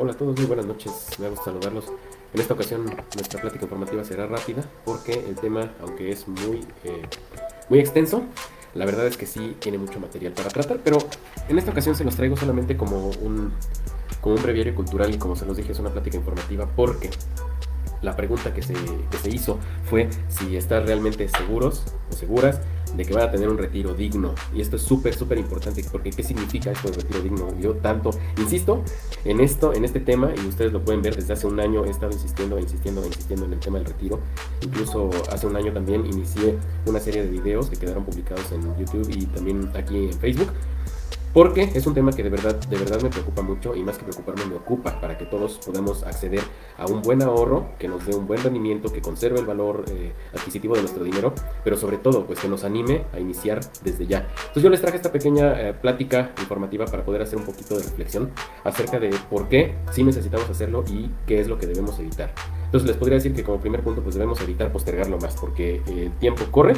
Hola a todos, muy buenas noches, me gusta saludarlos. En esta ocasión nuestra plática informativa será rápida porque el tema, aunque es muy extenso, la verdad es que sí tiene mucho material para tratar, pero en esta ocasión se los traigo solamente como un breviario cultural y como se los dije es una plática informativa porque la pregunta que se hizo fue si están realmente seguros o seguras de que van a tener un retiro digno. Y esto es súper importante porque ¿qué significa esto de retiro digno? Yo tanto insisto en este tema, y ustedes lo pueden ver desde hace un año he estado insistiendo en el tema del retiro. Incluso hace un año también inicié una serie de videos que quedaron publicados en YouTube y también aquí en Facebook, porque es un tema que de verdad me preocupa mucho y más que preocuparme me ocupa para que todos podamos acceder a un buen ahorro, que nos dé un buen rendimiento, que conserve el valor adquisitivo de nuestro dinero, pero sobre todo pues que nos anime a iniciar desde ya. Entonces yo les traje esta pequeña plática informativa para poder hacer un poquito de reflexión acerca de por qué sí necesitamos hacerlo y qué es lo que debemos evitar. Entonces les podría decir que como primer punto pues debemos evitar postergarlo más porque el tiempo corre.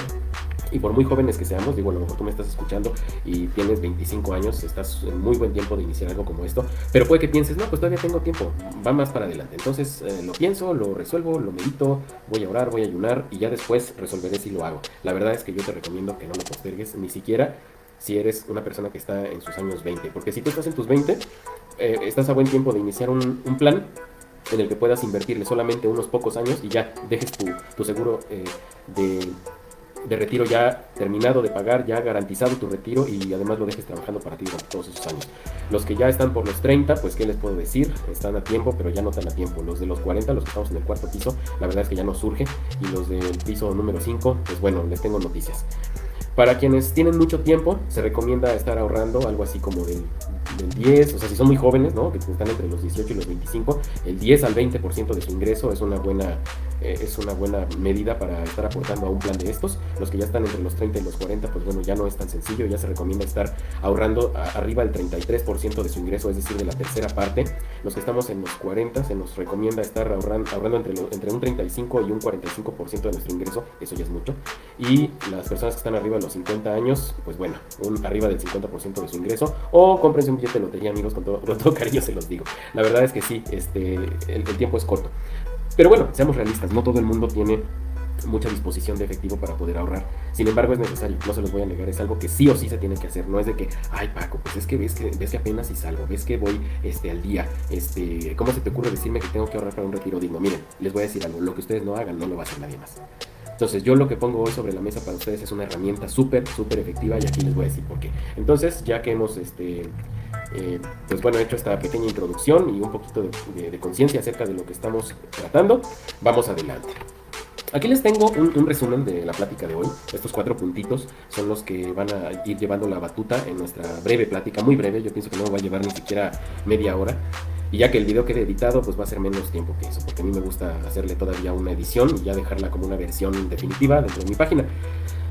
Y por muy jóvenes que seamos, digo, a lo mejor tú me estás escuchando y tienes 25 años, estás en muy buen tiempo de iniciar algo como esto, pero puede que pienses, no, pues todavía tengo tiempo, va más para adelante. Entonces lo pienso, lo resuelvo, lo medito, voy a orar, voy a ayunar y ya después resolveré si lo hago. La verdad es que yo te recomiendo que no lo postergues, ni siquiera si eres una persona que está en sus años 20, porque si tú estás en tus 20, estás a buen tiempo de iniciar un plan en el que puedas invertirle solamente unos pocos años y ya dejes tu seguro de retiro ya terminado de pagar, ya garantizado tu retiro y además lo dejes trabajando para ti durante todos esos años. Los que ya están por los 30, pues qué les puedo decir, están a tiempo, pero ya no tan a tiempo. Los de los 40, los que estamos en el cuarto piso, la verdad es que ya no surge, y los del piso número 5, pues bueno, les tengo noticias. Para quienes tienen mucho tiempo, se recomienda estar ahorrando algo así como del 10, o sea, si son muy jóvenes, ¿no? Que están entre los 18 y los 25, el 10 al 20% de su ingreso es una buena medida para estar aportando a un plan de estos. Los que ya están entre los 30 y los 40, pues bueno, ya no es tan sencillo, ya se recomienda estar ahorrando arriba del 33% de su ingreso, es decir, de la tercera parte. Los que estamos en los 40, se nos recomienda estar ahorrando entre un 35 y un 45% de nuestro ingreso, eso ya es mucho. Y las personas que están arriba de los 50 años, pues bueno, arriba del 50% de su ingreso, o cómprense un billete de lotería, amigos, con todo cariño se los digo. La verdad es que sí, el tiempo es corto. Pero bueno, seamos realistas, no todo el mundo tiene mucha disposición de efectivo para poder ahorrar. Sin embargo, es necesario, no se los voy a negar, es algo que sí o sí se tiene que hacer. No es de que, ay Paco, pues es que ves que apenas si salgo, ves que voy al día, ¿cómo se te ocurre decirme que tengo que ahorrar para un retiro digno? Miren, les voy a decir algo, lo que ustedes no hagan no lo va a hacer nadie más. Entonces yo lo que pongo hoy sobre la mesa para ustedes es una herramienta súper efectiva y aquí les voy a decir por qué. Entonces, ya que hemos pues bueno, hecho esta pequeña introducción y un poquito de conciencia acerca de lo que estamos tratando, vamos adelante. Aquí les tengo un resumen de la plática de hoy. Estos 4 puntitos son los que van a ir llevando la batuta en nuestra breve plática, muy breve. Yo pienso que no va a llevar ni siquiera media hora. Y ya que el video quede editado, pues va a ser menos tiempo que eso, porque a mí me gusta hacerle todavía una edición y ya dejarla como una versión definitiva dentro de mi página.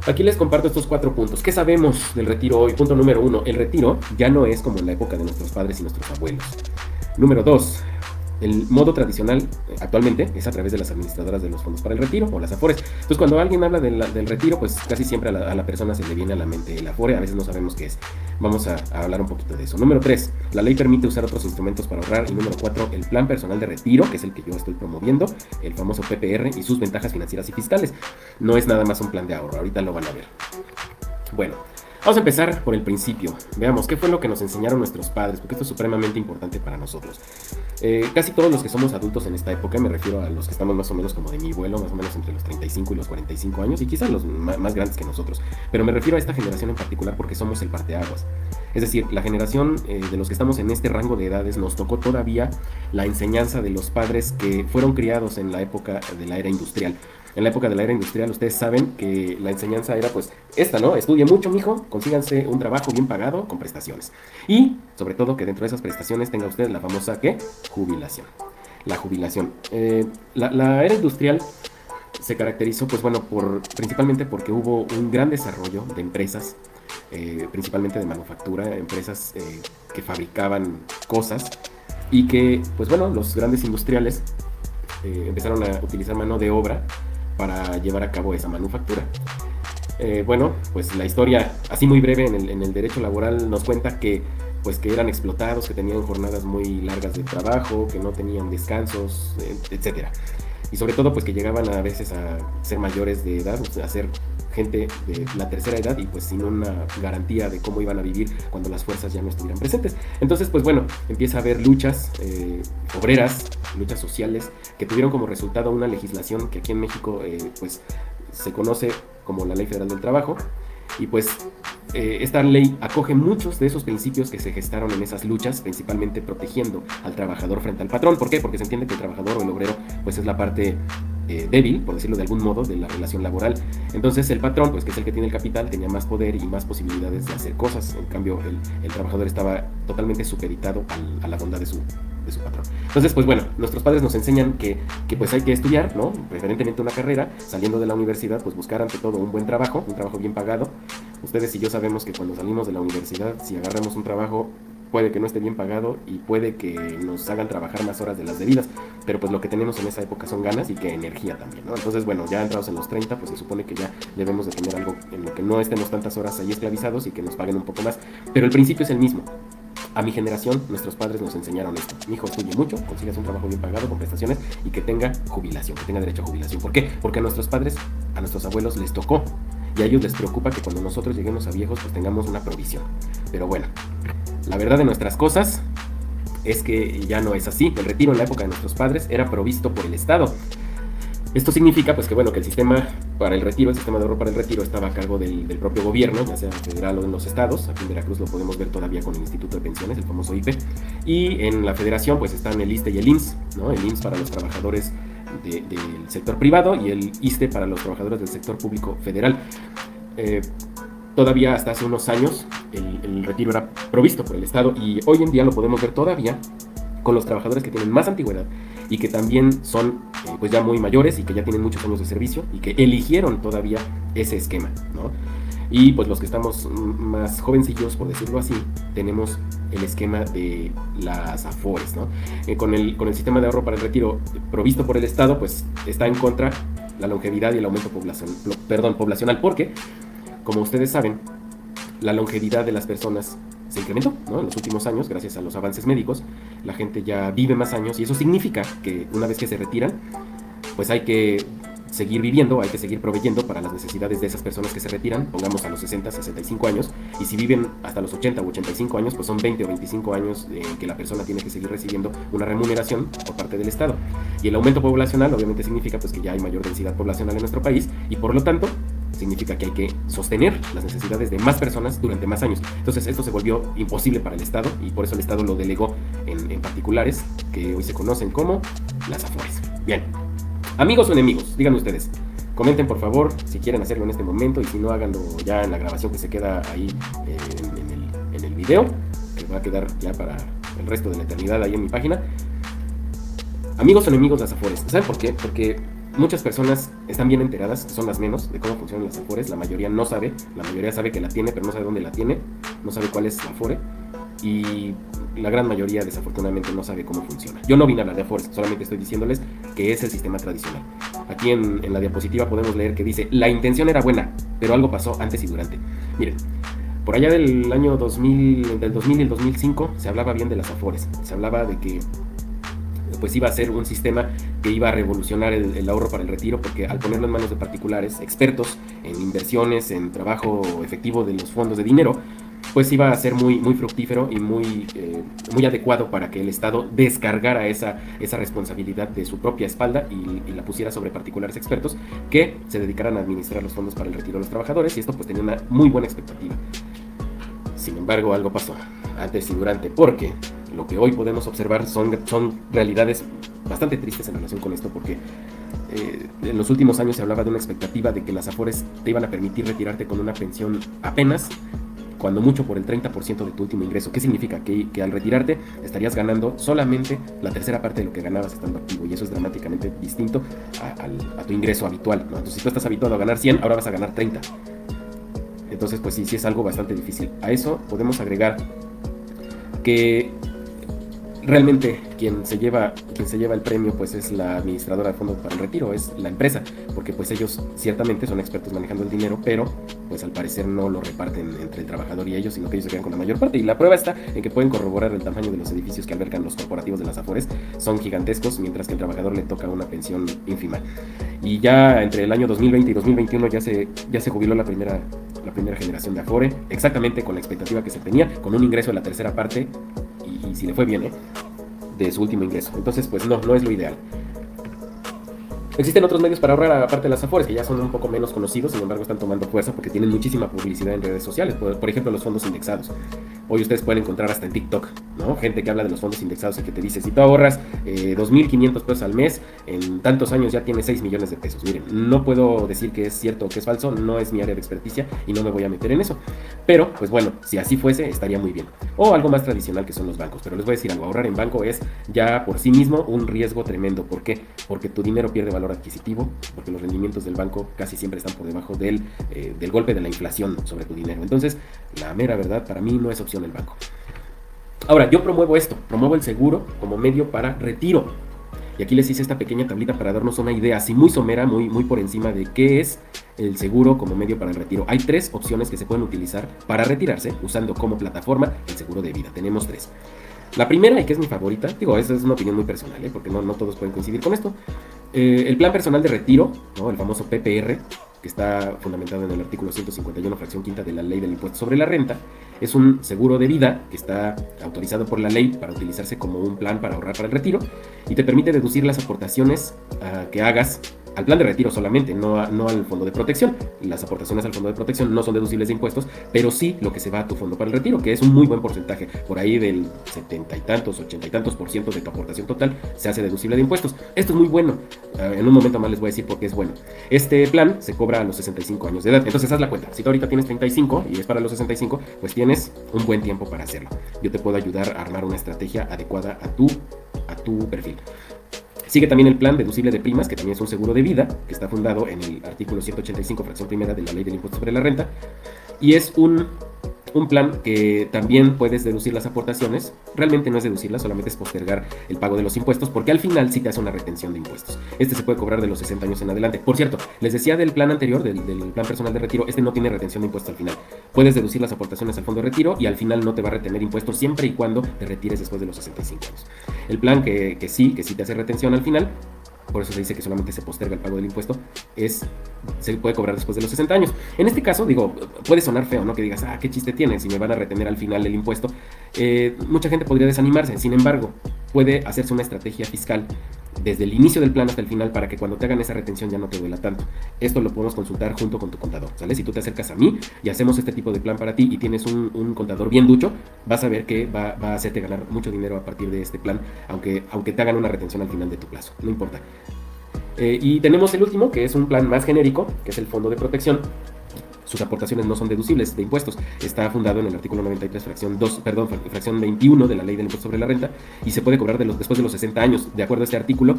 Aquí les comparto estos 4 puntos. ¿Qué sabemos del retiro hoy? Punto número 1. El retiro ya no es como en la época de nuestros padres y nuestros abuelos. Número 2. El modo tradicional actualmente es a través de las administradoras de los fondos para el retiro o las Afores. Entonces, cuando alguien habla del retiro, pues casi siempre a la persona se le viene a la mente el Afore. A veces no sabemos qué es. Vamos a hablar un poquito de eso. Número 3. La ley permite usar otros instrumentos para ahorrar. Y número 4. El plan personal de retiro, que es el que yo estoy promoviendo, el famoso PPR, y sus ventajas financieras y fiscales. No es nada más un plan de ahorro. Ahorita lo van a ver. Bueno, vamos a empezar por el principio. Veamos qué fue lo que nos enseñaron nuestros padres, porque esto es supremamente importante para nosotros. Casi todos los que somos adultos en esta época, me refiero a los que estamos más o menos como de mi vuelo, más o menos entre los 35 y los 45 años, y quizás los más grandes que nosotros, pero me refiero a esta generación en particular porque somos el parteaguas. Es decir, la generación de los que estamos en este rango de edades nos tocó todavía la enseñanza de los padres que fueron criados en la época de la era industrial. En la época de la era industrial, ustedes saben que la enseñanza era pues esta, ¿no? Estudie mucho, mijo, consíganse un trabajo bien pagado con prestaciones. Y, sobre todo, que dentro de esas prestaciones tenga usted la famosa, ¿qué? Jubilación. La jubilación. La era industrial se caracterizó, pues bueno, principalmente porque hubo un gran desarrollo de empresas, principalmente de manufactura, empresas que fabricaban cosas y que, pues bueno, los grandes industriales empezaron a utilizar mano de obra para llevar a cabo esa manufactura. Bueno, pues la historia, así muy breve en el derecho laboral, nos cuenta que pues que eran explotados, que tenían jornadas muy largas de trabajo, que no tenían descansos, etcétera. Y sobre todo pues que llegaban a veces a ser mayores de edad, a ser gente de la tercera edad y pues sin una garantía de cómo iban a vivir cuando las fuerzas ya no estuvieran presentes. Entonces pues bueno, empieza a haber luchas obreras, luchas sociales que tuvieron como resultado una legislación que aquí en México pues se conoce como la Ley Federal del Trabajo. Y pues esta ley acoge muchos de esos principios que se gestaron en esas luchas, principalmente protegiendo al trabajador frente al patrón. ¿Por qué? Porque se entiende que el trabajador o el obrero pues es la parte débil, por decirlo de algún modo, de la relación laboral. Entonces el patrón, pues que es el que tiene el capital, tenía más poder y más posibilidades de hacer cosas. En cambio el trabajador estaba totalmente supeditado a la bondad de su patrón. Entonces, pues bueno, nuestros padres nos enseñan que pues hay que estudiar, ¿no? Preferentemente una carrera, saliendo de la universidad, pues buscar ante todo un buen trabajo, un trabajo bien pagado. Ustedes y yo sabemos que cuando salimos de la universidad, si agarramos un trabajo, puede que no esté bien pagado y puede que nos hagan trabajar más horas de las debidas, pero pues lo que tenemos en esa época son ganas y que energía también, ¿no? Entonces, bueno, ya entrados en los 30, pues se supone que ya debemos de tener algo en lo que no estemos tantas horas ahí esclavizados y que nos paguen un poco más, pero el principio es el mismo. A mi generación, nuestros padres nos enseñaron esto. Mi hijo, estudie mucho, consigas un trabajo bien pagado con prestaciones y que tenga jubilación, que tenga derecho a jubilación. ¿Por qué? Porque a nuestros padres, a nuestros abuelos les tocó. Y a ellos les preocupa que cuando nosotros lleguemos a viejos, pues tengamos una provisión. Pero bueno, la verdad de nuestras cosas es que ya no es así. El retiro en la época de nuestros padres era provisto por el Estado. Esto significa pues que bueno, que el sistema para el retiro, el sistema de ahorro para el retiro estaba a cargo del propio gobierno, ya sea federal o en los estados. Aquí en Veracruz lo podemos ver todavía con el Instituto de Pensiones, el famoso IPE. Y en la federación pues están el ISSSTE y el IMSS, ¿no? El IMSS para los trabajadores del sector privado y el ISSSTE para los trabajadores del sector público federal. Todavía hasta hace unos años el retiro era provisto por el Estado y hoy en día lo podemos ver todavía con los trabajadores que tienen más antigüedad y que también son pues ya muy mayores y que ya tienen muchos años de servicio y que eligieron todavía ese esquema, ¿no? Y pues los que estamos más jovencillos, por decirlo así, tenemos el esquema de las AFORES, ¿no? Con el sistema de ahorro para el retiro provisto por el Estado, pues está en contra la longevidad y el aumento poblacional, porque, como ustedes saben, la longevidad de las personas se incrementó, ¿no? En los últimos años, gracias a los avances médicos, la gente ya vive más años y eso significa que una vez que se retiran, pues hay que seguir viviendo, hay que seguir proveyendo para las necesidades de esas personas que se retiran, pongamos a los 60, 65 años, y si viven hasta los 80 u 85 años, pues son 20 o 25 años que la persona tiene que seguir recibiendo una remuneración por parte del Estado. Y el aumento poblacional obviamente significa pues que ya hay mayor densidad poblacional en nuestro país y por lo tanto significa que hay que sostener las necesidades de más personas durante más años. Entonces esto se volvió imposible para el Estado y por eso el Estado lo delegó en particulares que hoy se conocen como las AFORES. Bien, amigos o enemigos, díganme ustedes. Comenten por favor si quieren hacerlo en este momento y si no, háganlo ya en la grabación que se queda ahí en el video, que va a quedar ya para el resto de la eternidad ahí en mi página. Amigos o enemigos las AFORES. ¿Saben por qué? Porque muchas personas están bien enteradas, son las menos, de cómo funcionan las AFORES. La mayoría no sabe, la mayoría sabe que la tiene, pero no sabe dónde la tiene, no sabe cuál es la AFORE. Y la gran mayoría desafortunadamente no sabe cómo funciona. Yo no vine a hablar de AFORES, solamente estoy diciéndoles que es el sistema tradicional. Aquí en la diapositiva podemos leer que dice: la intención era buena, pero algo pasó antes y durante. Miren, por allá del año 2000, del 2000 y el 2005 se hablaba bien de las AFORES. Se hablaba de que pues iba a ser un sistema que iba a revolucionar el ahorro para el retiro, porque al ponerlo en manos de particulares, expertos en inversiones, en trabajo efectivo de los fondos de dinero, pues iba a ser muy, muy fructífero y muy adecuado para que el Estado descargara esa responsabilidad de su propia espalda y la pusiera sobre particulares expertos que se dedicaran a administrar los fondos para el retiro de los trabajadores, y esto pues tenía una muy buena expectativa. Sin embargo, algo pasó antes y durante, porque lo que hoy podemos observar son realidades bastante tristes en relación con esto, porque en los últimos años se hablaba de una expectativa de que las AFORES te iban a permitir retirarte con una pensión apenas, cuando mucho, por el 30% de tu último ingreso. ¿Qué significa? Que al retirarte estarías ganando solamente la tercera parte de lo que ganabas estando activo, y eso es dramáticamente distinto a tu ingreso habitual, ¿no? Entonces, si tú estás habituado a ganar 100, ahora vas a ganar 30. Entonces, pues sí es algo bastante difícil. A eso podemos agregar que realmente quien se lleva el premio pues es la administradora de fondos para el retiro, es la empresa, porque pues ellos ciertamente son expertos manejando el dinero, pero pues al parecer no lo reparten entre el trabajador y ellos, sino que ellos se quedan con la mayor parte. Y la prueba está en que pueden corroborar el tamaño de los edificios que albergan los corporativos de las Afores. Son gigantescos, mientras que al trabajador le toca una pensión ínfima. Y ya entre el año 2020 y 2021 ya se jubiló la primera generación de Afore, exactamente con la expectativa que se tenía, con un ingreso de la tercera parte, y si le fue bien, de su último ingreso. Entonces, pues no es lo ideal. Existen otros medios para ahorrar aparte de las Afores, que ya son un poco menos conocidos, sin embargo están tomando fuerza porque tienen muchísima publicidad en redes sociales. Por ejemplo, los fondos indexados. Hoy ustedes pueden encontrar hasta en TikTok, ¿no? Gente que habla de los fondos indexados y que te dice, si tú ahorras 2.500 pesos al mes, en tantos años ya tienes 6 millones de pesos. Miren, no puedo decir que es cierto o que es falso, no es mi área de experticia y no me voy a meter en eso. Pero, pues bueno, si así fuese, estaría muy bien. O algo más tradicional que son los bancos. Pero les voy a decir algo, ahorrar en banco es ya por sí mismo un riesgo tremendo. ¿Por qué? Porque tu dinero pierde valor adquisitivo, porque los rendimientos del banco casi siempre están por debajo del golpe de la inflación sobre tu dinero. Entonces, la mera verdad, para mí no es opción el banco. Ahora, yo promuevo el seguro como medio para retiro. Y aquí les hice esta pequeña tablita para darnos una idea, así muy somera, muy por encima de qué es el seguro como medio para el retiro. Hay 3 opciones que se pueden utilizar para retirarse usando como plataforma el seguro de vida. Tenemos 3. La primera, y que es mi favorita, digo, esa es una opinión muy personal, porque no todos pueden coincidir con esto. El plan personal de retiro, ¿no? El famoso PPR, que está fundamentado en el artículo 151, fracción quinta de la Ley del Impuesto sobre la Renta, es un seguro de vida que está autorizado por la ley para utilizarse como un plan para ahorrar para el retiro y te permite deducir las aportaciones que hagas al plan de retiro solamente, no al fondo de protección. Las aportaciones al fondo de protección no son deducibles de impuestos, pero sí lo que se va a tu fondo para el retiro, que es un muy buen porcentaje, por ahí del 70 y tantos, 80 y tantos % de tu aportación total se hace deducible de impuestos. Esto es muy bueno, en un momento más les voy a decir por qué es bueno. Este plan se cobra a los 65 años de edad, entonces haz la cuenta, si tú ahorita tienes 35 y es para los 65, pues tienes un buen tiempo para hacerlo. Yo te puedo ayudar a armar una estrategia adecuada a tu perfil. Sigue también el plan deducible de primas, que también es un seguro de vida, que está fundado en el artículo 185, fracción primera de la Ley del Impuesto sobre la Renta, y es un plan que también puedes deducir las aportaciones. Realmente no es deducirlas, solamente es postergar el pago de los impuestos, porque al final sí te hace una retención de impuestos. Este se puede cobrar de los 60 años en adelante. Por cierto, les decía del plan anterior, del plan personal de retiro, este no tiene retención de impuestos al final. Puedes deducir las aportaciones al fondo de retiro y al final no te va a retener impuestos siempre y cuando te retires después de los 65 años. El plan que sí te hace retención al final, por eso se dice que solamente se posterga el pago del impuesto, se puede cobrar después de los 60 años. En este caso, digo, puede sonar feo, ¿no? Que digas, qué chiste tiene si me van a retener al final el impuesto. Mucha gente podría desanimarse, sin embargo, puede hacerse una estrategia fiscal desde el inicio del plan hasta el final para que cuando te hagan esa retención ya no te duela tanto. Esto lo podemos consultar junto con tu contador, ¿sale? Si tú te acercas a mí y hacemos este tipo de plan para ti y tienes un contador bien ducho, vas a ver que va a hacerte ganar mucho dinero a partir de este plan, aunque te hagan una retención al final de tu plazo, no importa. Y tenemos el último, que es un plan más genérico, que es el fondo de protección. Sus aportaciones no son deducibles de impuestos. Está fundado en el artículo 93, fracción 21 de la Ley del Impuesto sobre la Renta y se puede cobrar después de los 60 años. De acuerdo a este artículo,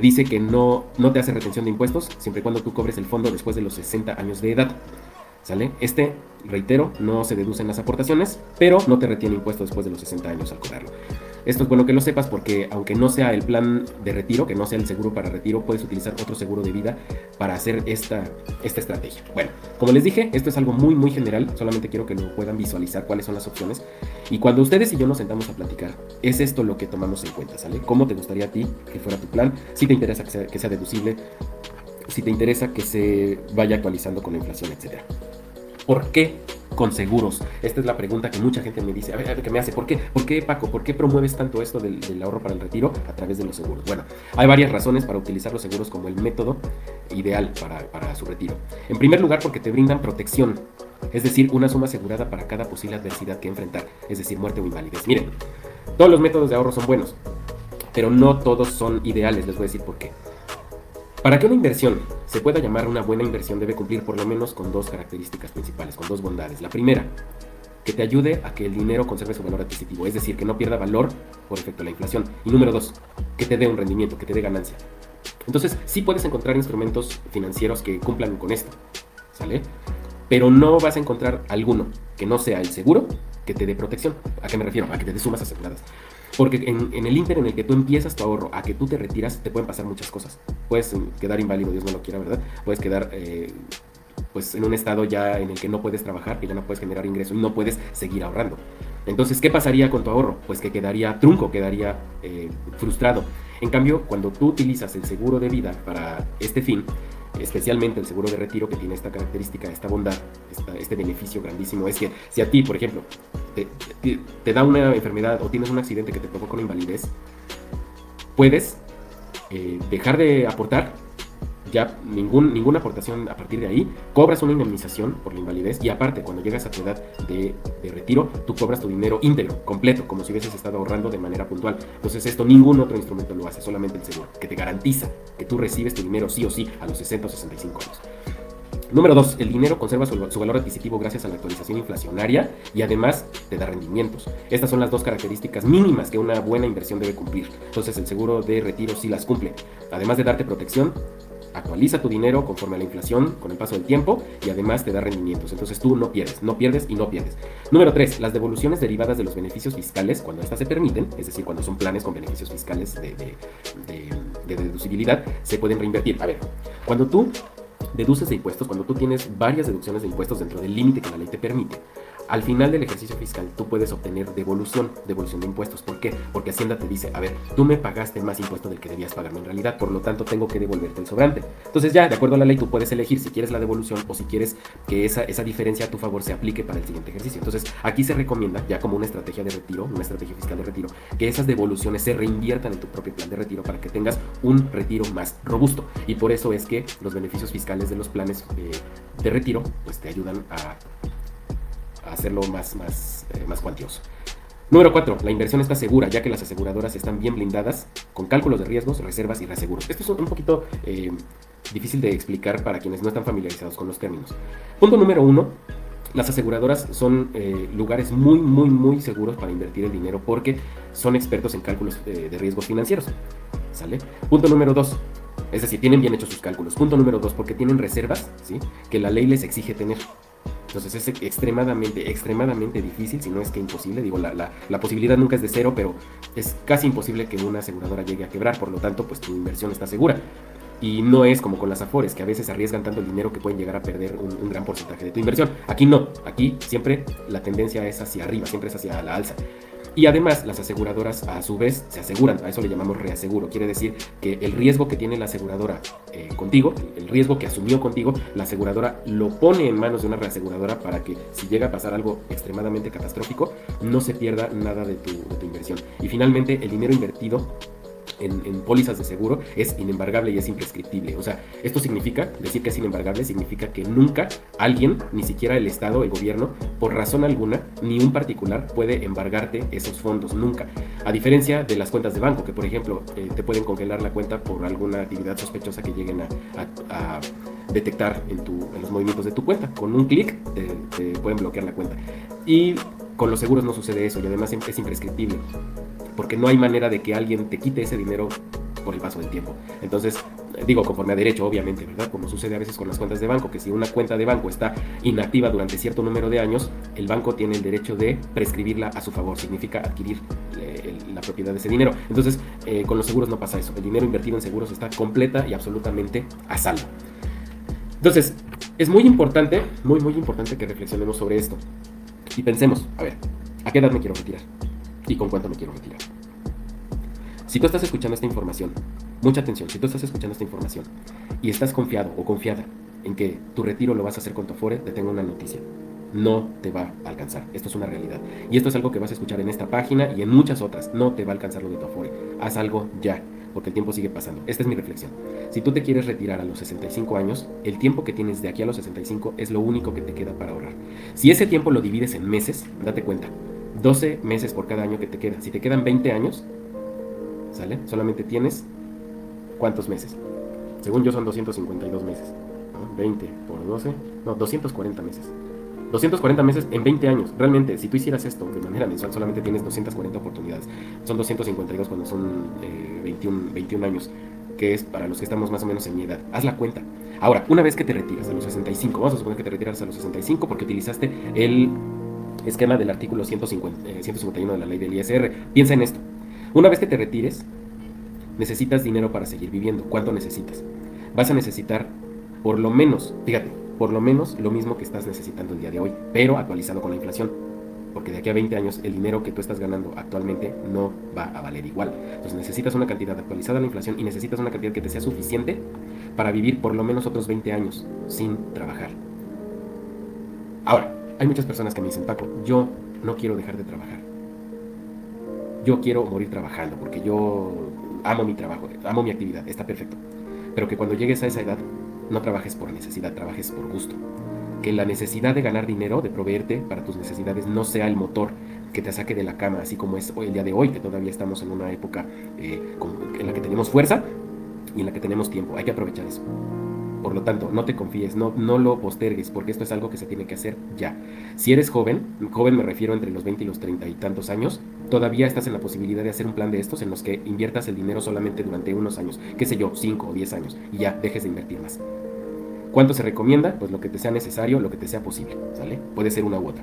dice que no te hace retención de impuestos siempre y cuando tú cobres el fondo después de los 60 años de edad. ¿Sale? Reitero, no se deducen las aportaciones, pero no te retiene impuestos después de los 60 años al cobrarlo. Esto es bueno que lo sepas porque aunque no sea el plan de retiro, que no sea el seguro para retiro, puedes utilizar otro seguro de vida para hacer esta estrategia. Bueno, como les dije, esto es algo muy general, solamente quiero que lo puedan visualizar cuáles son las opciones. Y cuando ustedes y yo nos sentamos a platicar, es esto lo que tomamos en cuenta, ¿sale? ¿Cómo te gustaría a ti que fuera tu plan? Si te interesa que sea deducible, si te interesa que se vaya actualizando con la inflación, etc. ¿Por qué con seguros? Esta es la pregunta que mucha gente me dice, a ver, que me hace, ¿por qué? ¿Por qué, Paco? ¿Por qué promueves tanto esto del ahorro para el retiro a través de los seguros? Bueno, hay varias razones para utilizar los seguros como el método ideal para su retiro. En primer lugar, porque te brindan protección, es decir, una suma asegurada para cada posible adversidad que enfrentar, es decir, muerte o invalidez. Miren, todos los métodos de ahorro son buenos, pero no todos son ideales, les voy a decir por qué. Para que una inversión se pueda llamar una buena inversión debe cumplir por lo menos con 2 características principales, con 2 bondades. La primera, que te ayude a que el dinero conserve su valor adquisitivo, es decir, que no pierda valor por efecto de la inflación. Y número 2, que te dé un rendimiento, que te dé ganancia. Entonces, sí puedes encontrar instrumentos financieros que cumplan con esto, ¿sale? Pero no vas a encontrar alguno que no sea el seguro que te dé protección. ¿A qué me refiero? A que te dé sumas aseguradas. Porque en el ínter en el que tú empiezas tu ahorro a que tú te retiras, te pueden pasar muchas cosas. Puedes quedar inválido, Dios no lo quiera, ¿verdad? Puedes quedar pues en un estado ya en el que no puedes trabajar, que ya no puedes generar ingreso y no puedes seguir ahorrando. Entonces, ¿qué pasaría con tu ahorro? Pues que quedaría trunco, quedaría frustrado. En cambio, cuando tú utilizas el seguro de vida para este fin, especialmente el seguro de retiro, que tiene esta característica, esta bondad, este beneficio grandísimo, es que si a ti, por ejemplo, te da una enfermedad o tienes un accidente que te provoca una invalidez, puedes dejar de aportar, ya ninguna aportación a partir de ahí, cobras una indemnización por la invalidez y aparte, cuando llegas a tu edad de retiro, tú cobras tu dinero íntegro, completo, como si hubieses estado ahorrando de manera puntual. Entonces esto ningún otro instrumento lo hace, solamente el seguro, que te garantiza que tú recibes tu dinero sí o sí a los 60 o 65 años. Número 2, el dinero conserva su valor adquisitivo gracias a la actualización inflacionaria y además te da rendimientos. Estas son las dos características mínimas que una buena inversión debe cumplir. Entonces el seguro de retiro sí las cumple. Además de darte protección, actualiza tu dinero conforme a la inflación con el paso del tiempo y además te da rendimientos. Entonces tú no pierdes y no pierdes. Número 3, las devoluciones derivadas de los beneficios fiscales, cuando estas se permiten, es decir, cuando son planes con beneficios fiscales de deducibilidad, se pueden reinvertir. A ver, cuando tú deduces de impuestos, cuando tú tienes varias deducciones de impuestos dentro del límite que la ley te permite, al final del ejercicio fiscal tú puedes obtener devolución de impuestos. ¿Por qué? Porque Hacienda te dice, a ver, tú me pagaste más impuesto del que debías pagarme en realidad, por lo tanto tengo que devolverte el sobrante. Entonces ya, de acuerdo a la ley, tú puedes elegir si quieres la devolución o si quieres que esa diferencia a tu favor se aplique para el siguiente ejercicio. Entonces aquí se recomienda, ya como una estrategia de retiro, una estrategia fiscal de retiro, que esas devoluciones se reinviertan en tu propio plan de retiro para que tengas un retiro más robusto. Y por eso es que los beneficios fiscales de los planes de retiro pues te ayudan a hacerlo más cuantioso. Número 4. La inversión está segura, ya que las aseguradoras están bien blindadas con cálculos de riesgos, reservas y reaseguros. Esto es un poquito difícil de explicar para quienes no están familiarizados con los términos. Punto número 1. Las aseguradoras son lugares muy seguros para invertir el dinero porque son expertos en cálculos de riesgos financieros. ¿Sale? Punto número 2. Es decir, tienen bien hechos sus cálculos. Punto número 2. Porque tienen reservas, ¿sí?, que la ley les exige tener. Entonces es extremadamente difícil, si no es que imposible. Digo, la posibilidad nunca es de cero, pero es casi imposible que una aseguradora llegue a quebrar. Por lo tanto, pues tu inversión está segura. Y no es como con las Afores, que a veces arriesgan tanto el dinero que pueden llegar a perder un gran porcentaje de tu inversión. Aquí no, aquí siempre la tendencia es hacia arriba, siempre es hacia la alza. Y además las aseguradoras a su vez se aseguran, a eso le llamamos reaseguro. Quiere decir que el riesgo que tiene la aseguradora contigo, el riesgo que asumió contigo, la aseguradora lo pone en manos de una reaseguradora para que si llega a pasar algo extremadamente catastrófico, no se pierda nada de tu inversión. Y finalmente el dinero invertido en pólizas de seguro es inembargable y es imprescriptible. O sea, esto significa, decir que es inembargable significa que nunca alguien, ni siquiera el Estado, el gobierno, por razón alguna, ni un particular puede embargarte esos fondos, nunca. A diferencia de las cuentas de banco, que por ejemplo te pueden congelar la cuenta por alguna actividad sospechosa que lleguen a detectar en los movimientos de tu cuenta. Con un clic te pueden bloquear la cuenta. Y con los seguros no sucede eso y además es imprescriptible, porque no hay manera de que alguien te quite ese dinero por el paso del tiempo. Entonces, digo, conforme a derecho, obviamente, ¿verdad? Como sucede a veces con las cuentas de banco, que si una cuenta de banco está inactiva durante cierto número de años, el banco tiene el derecho de prescribirla a su favor, significa adquirir la propiedad de ese dinero. Entonces, con los seguros no pasa eso. El dinero invertido en seguros está completa y absolutamente a salvo. Entonces, es muy importante que reflexionemos sobre esto y pensemos, a ver, ¿a qué edad me quiero retirar? ¿Y con cuánto me quiero retirar? Si tú estás escuchando esta información, mucha atención, si tú estás escuchando esta información y estás confiado o confiada en que tu retiro lo vas a hacer con tu Afore, te tengo una noticia. No te va a alcanzar. Esto es una realidad. Y esto es algo que vas a escuchar en esta página y en muchas otras. No te va a alcanzar lo de tu Afore. Haz algo ya, porque el tiempo sigue pasando. Esta es mi reflexión. Si tú te quieres retirar a los 65 años, el tiempo que tienes de aquí a los 65 es lo único que te queda para ahorrar. Si ese tiempo lo divides en meses, date cuenta. 12 meses por cada año que te queda. Si te quedan 20 años, ¿sale? Solamente tienes, ¿cuántos meses? Según yo son 252 meses, ¿no? 20 por 12, no, 240 meses. 240 meses en 20 años. Realmente, si tú hicieras esto de manera mensual, solamente tienes 240 oportunidades. Son 252 cuando son 21 años, que es para los que estamos más o menos en mi edad. Haz la cuenta. Ahora, una vez que te retiras a los 65, vamos a suponer que te retiras a los 65 porque utilizaste el esquema del artículo 151 de la ley del ISR. Piensa en esto. Una vez que te retires, necesitas dinero para seguir viviendo. ¿Cuánto necesitas? Vas a necesitar, por lo menos, fíjate, por lo menos lo mismo que estás necesitando el día de hoy, pero actualizado con la inflación. Porque de aquí a 20 años el dinero que tú estás ganando actualmente no va a valer igual. Entonces necesitas una cantidad actualizada a la inflación y necesitas una cantidad que te sea suficiente para vivir por lo menos otros 20 años sin trabajar. Ahora, hay muchas personas que me dicen, Paco, yo no quiero dejar de trabajar. Yo quiero morir trabajando porque yo amo mi trabajo, amo mi actividad, está perfecto. Pero que cuando llegues a esa edad no trabajes por necesidad, trabajes por gusto. Que la necesidad de ganar dinero, de proveerte para tus necesidades, no sea el motor que te saque de la cama, así como es hoy, el día de hoy, que todavía estamos en una época en la que tenemos fuerza y en la que tenemos tiempo. Hay que aprovechar eso. Por lo tanto, no te confíes, no lo postergues, porque esto es algo que se tiene que hacer ya. Si eres joven, joven me refiero entre los 20 y los 30 y tantos años, todavía estás en la posibilidad de hacer un plan de estos en los que inviertas el dinero solamente durante unos años, qué sé yo, 5 o 10 años, y ya dejes de invertir más. ¿Cuánto se recomienda? Pues lo que te sea necesario, lo que te sea posible, ¿sale? Puede ser una u otra.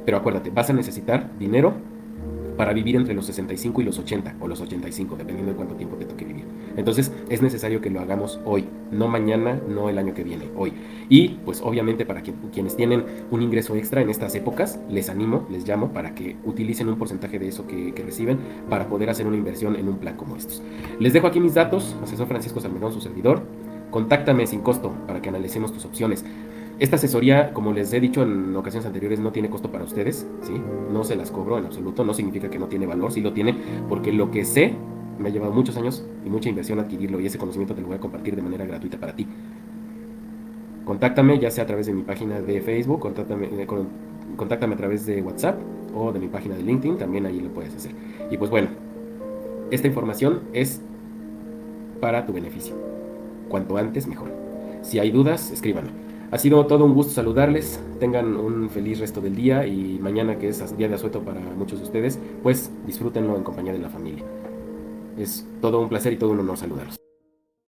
Pero acuérdate, vas a necesitar dinero para vivir entre los 65 y los 80 o los 85, dependiendo de cuánto tiempo te toque vivir. Entonces es necesario que lo hagamos hoy, no mañana, no el año que viene, hoy. Y pues obviamente para quienes tienen un ingreso extra en estas épocas, les animo, les llamo para que utilicen un porcentaje de eso que reciben para poder hacer una inversión en un plan como estos. Les dejo aquí mis datos, asesor Francisco Salmerón, su servidor. Contáctame sin costo para que analicemos tus opciones. Esta asesoría, como les he dicho en ocasiones anteriores, no tiene costo para ustedes, ¿sí? No se las cobro en absoluto, no significa que no tiene valor, sí lo tiene, porque lo que sé me ha llevado muchos años y mucha inversión adquirirlo y ese conocimiento te lo voy a compartir de manera gratuita para ti. Contáctame ya sea a través de mi página de Facebook, contáctame a través de WhatsApp o de mi página de LinkedIn, también ahí lo puedes hacer. Y pues bueno, esta información es para tu beneficio. Cuanto antes, mejor. Si hay dudas, escríbanme. Ha sido todo un gusto saludarles. Tengan un feliz resto del día y mañana, que es día de asueto para muchos de ustedes, pues disfrútenlo en compañía de la familia. Es todo un placer y todo un honor saludarlos.